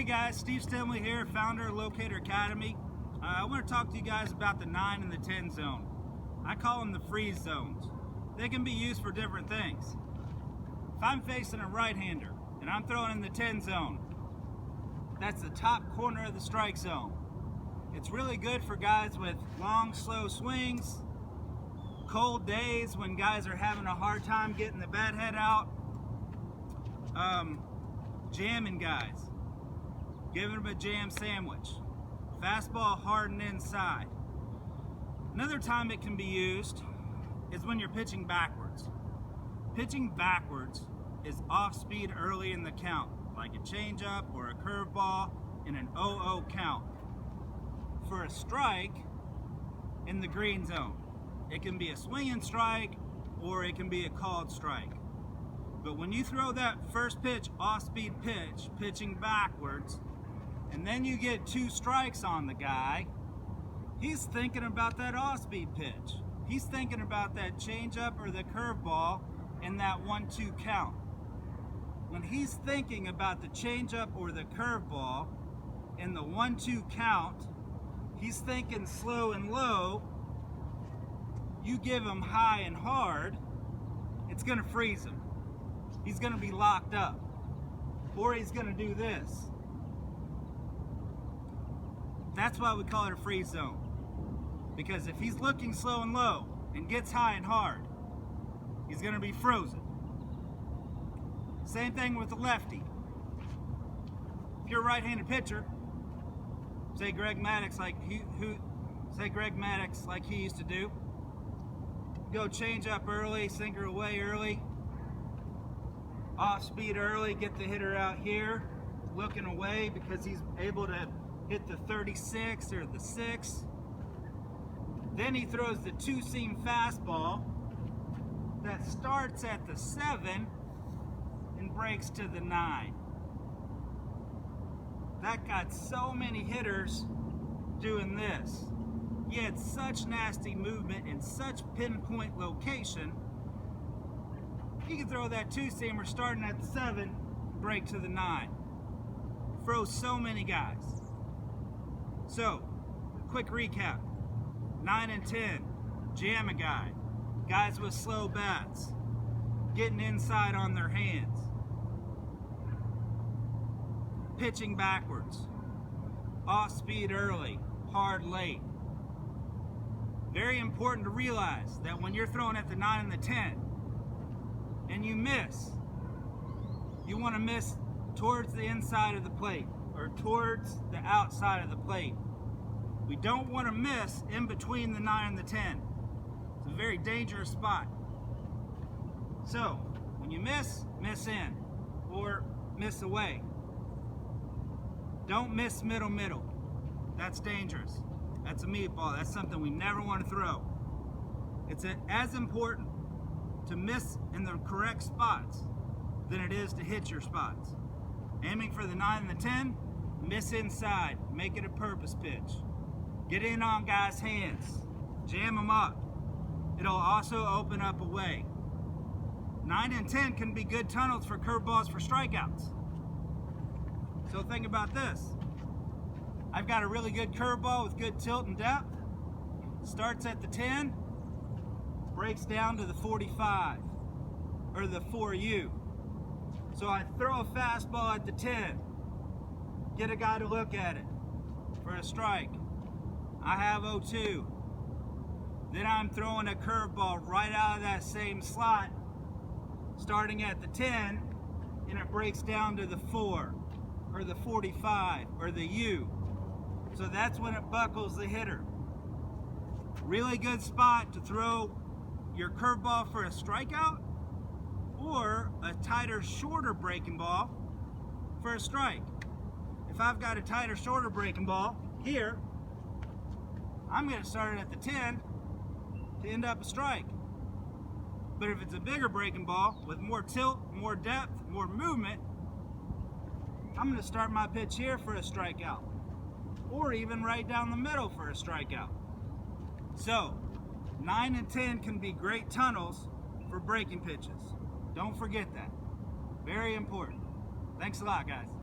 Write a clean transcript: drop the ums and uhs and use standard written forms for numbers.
Hey guys, Steve Stemley here, founder of LoKator Academy. I want to talk to you guys about the 9 and the 10 zone. I call them the freeze zones. They can be used for different things. If I'm facing a right-hander and I'm throwing in the 10 zone, that's the top corner of the strike zone. It's really good for guys with long, slow swings, cold days when guys are having a hard time getting the bat head out, jamming guys, giving them a jam sandwich, fastball hard and inside. Another time it can be used is when you're pitching backwards. Pitching backwards is off speed early in the count, like a changeup or a curveball in an 0-0 count. For a strike in the green zone, it can be a swinging strike or it can be a called strike. But when you throw that first pitch, off-speed pitch, pitching backwards, and then you get 2 strikes on the guy, he's thinking about that off-speed pitch. He's thinking about that changeup or the curveball in that 1-2 count. When he's thinking about the changeup or the curveball in the 1-2 count, he's thinking slow and low. You give him high and hard, it's gonna freeze him. He's gonna be locked up, or he's gonna do this. That's why we call it a freeze zone. Because if he's looking slow and low and gets high and hard, he's gonna be frozen. Same thing with the lefty. If you're a right-handed pitcher, say Greg Maddux like he used to do, go change up early, sinker away early, off speed early, get the hitter out here looking away because he's able to hit the 36 or the 6. Then he throws the 2-seam fastball that starts at the 7 and breaks to the 9. That got so many hitters doing this. He had such nasty movement and such pinpoint location. He could throw that 2-seamer starting at the 7 and break to the 9. Froze so many guys. So, quick recap. 9 and 10, jam a guy. Guys with slow bats, getting inside on their hands. Pitching backwards, off speed early, hard late. Very important to realize that when you're throwing at the 9 and the 10 and you miss, you want to miss towards the inside of the plate or towards the outside of the plate. We don't want to miss in between the 9 and the 10. It's a very dangerous spot. So when you miss in or miss away. Don't miss middle. That's dangerous. That's a meatball. That's something we never want to throw. It's as important to miss in the correct spots than it is to hit your spots. Aiming for the 9 and the 10, miss inside. Make it a purpose pitch. Get in on guys' hands. Jam them up. It'll also open up away. 9 and 10 can be good tunnels for curveballs for strikeouts. So think about this. I've got a really good curveball with good tilt and depth. Starts at the 10, breaks down to the 45, or the 4U. So I throw a fastball at the 10, get a guy to look at it for a strike. I have 0-2. Then I'm throwing a curveball right out of that same slot, starting at the 10, and it breaks down to the 4, or the 45, or the U. So that's when it buckles the hitter. Really good spot to throw your curveball for a strikeout, or a tighter, shorter breaking ball for a strike. If I've got a tighter, shorter breaking ball here, I'm going to start it at the 10 to end up a strike. But if it's a bigger breaking ball with more tilt, more depth, more movement, I'm going to start my pitch here for a strikeout, or even right down the middle for a strikeout. So 9 and 10 can be great tunnels for breaking pitches. Don't forget that. Very important. Thanks a lot, guys.